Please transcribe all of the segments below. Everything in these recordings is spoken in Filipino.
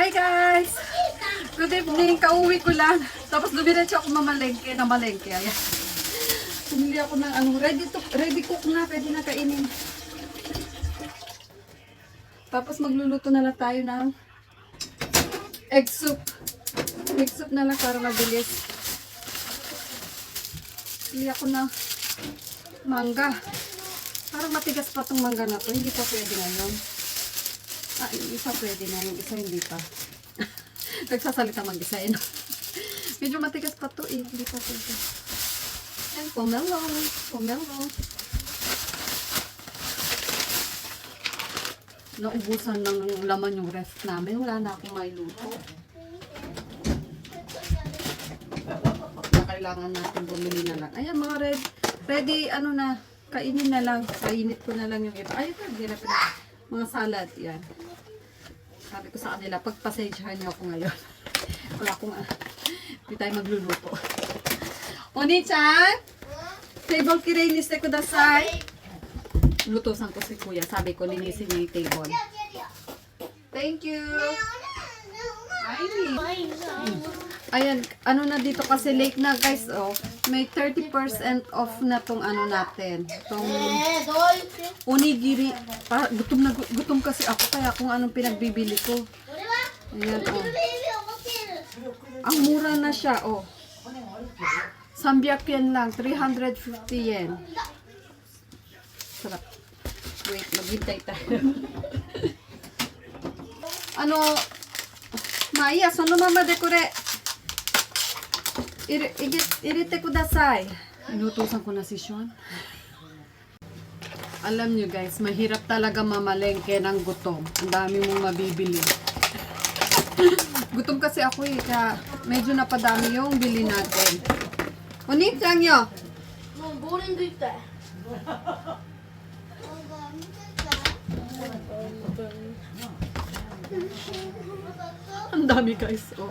Hi guys! Good evening, kauwi ko lang. Tapos dumiretso ako mamalengke na malengke. Ayan. Pumili ako ng ano, ready cook na, pwede na kainin. Tapos magluluto na lang tayo ng egg soup. Egg soup na lang para mabilis. Pili ako ng mangga. Parang matigas pa tong mangga na to. Hindi pa pwede ngayon. Yung isa pwede na, yung isa hindi pa. Nagsasalita mag-isa eh. No? Medyo matigas pa to eh. Hindi pa pwede. Ay, pomelo. Pomelo. Naubusan ng laman yung ref namin. Wala na akong mailuto. Kailangan natin bumili na lang. Ayan mga ready, ano na, kainin na lang. Kainit ko na lang yung ito. Ay, ito, hindi na mga salad, yan. Sabi ko sa kanila, pagpasensyahan niyo ako ngayon. Wala akong, hindi tayo magluluto. Oni-chan! Table kirainis ko dasay. Lutusan ko si kuya. Sabi ko, linisin niya yung table. Thank you! Ayan, ano na dito kasi late na guys, oh. May 30% off na tong ano natin. Tong onigiri. Gutom kasi ako kaya kung anong pinagbibili ko. Ayan, oh. Ang mura na siya, oh. 300 yen lang, 350 yen. Sarap. Wait, maghintay tayo. Ano, Maya, sono mama de kore. Irite kudasai. Inutusan ko na si Sean. Alam nyo guys, mahirap talaga mamalengke ng gutom. Ang dami mong mabibili. Gutom kasi ako eh, kaya medyo napadami yung bili natin. Oni-chan yo! Ang dami guys. Oh.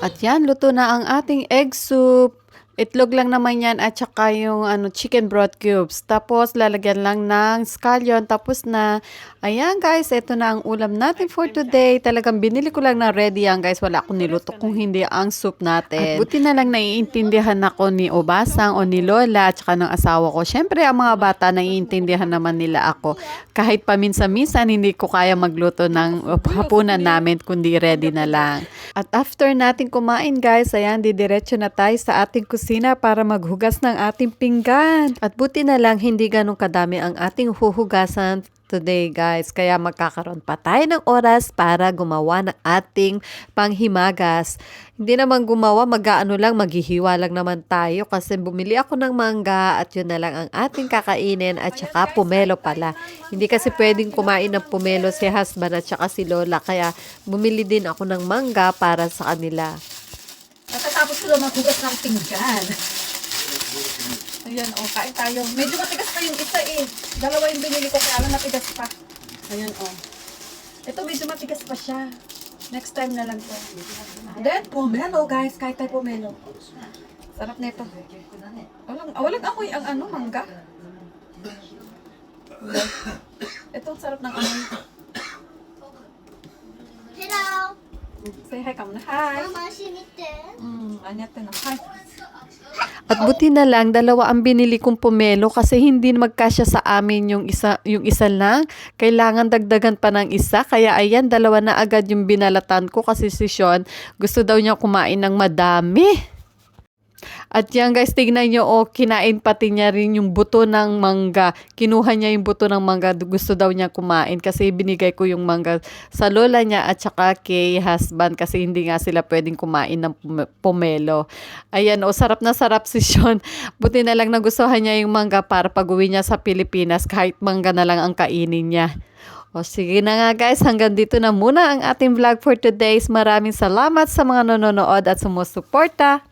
At yan, luto na ang ating egg soup. Itlog lang naman yan at saka yung chicken broth cubes. Tapos lalagyan lang ng scallion. Tapos na, ayan guys, ito na ang ulam natin for today. Talagang binili ko lang na ready yan guys. Wala akong niluto kung hindi ang soup natin. At buti na lang naiintindihan ako ni Obasang o ni Lola at saka ng asawa ko. Syempre ang mga bata naiintindihan naman nila ako. Kahit paminsan-minsan hindi ko kaya magluto ng hapunan namin kundi ready na lang. At after natin kumain guys, ayan, didiretso na tayo sa ating kusina para maghugas ng ating pinggan. At buti na lang hindi ganun kadami ang ating huhugasan today guys. Kaya magkakaroon pa tayo ng oras para gumawa ng ating panghimagas. Hindi naman gumawa, maghihiwa lang naman tayo kasi bumili ako ng mangga at yun na lang ang ating kakainin at saka pomelo pala. Hindi kasi pwedeng kumain ng pomelo si husband at saka si Lola kaya bumili din ako ng mangga para sa kanila. Natatapos ko lang maghugas ng pinggan. Ayan, oh, kain tayo. Medyo matigas pa yung isa eh. Dalawa yung binili ko, kaya lang matigas pa. Ayan, oh. Ito, medyo matigas pa siya. Next time na lang to. Then, pomelo, guys. Kahit tayo pomelo. Sarap nito. Walang amoy ang mangga. Ito, sarap ng amoy. Hello. Say hi ka muna. Hi. Mama, shimite. Anyate na. Hi. At buti na lang, dalawa ang binili kong pomelo kasi hindi magkasya sa amin yung isa lang. Kailangan dagdagan pa ng isa. Kaya ayan, dalawa na agad yung binalatan ko kasi si Sean gusto daw niya kumain ng madami. At yan guys, tignan nyo, oh, kinain pati niya rin yung buto ng mangga. Kinuha niya yung buto ng mangga. Gusto daw niya kumain kasi binigay ko yung mangga sa lola niya at saka kay husband kasi hindi nga sila pwedeng kumain ng pomelo. Ayan, oh, sarap na sarap si Sean. Buti na lang nagustuhan niya yung mangga para pag-uwi niya sa Pilipinas kahit mangga na lang ang kainin niya. O sige na nga guys, hanggang dito na muna ang ating vlog for today. Maraming salamat sa mga nanonood at sumusuporta.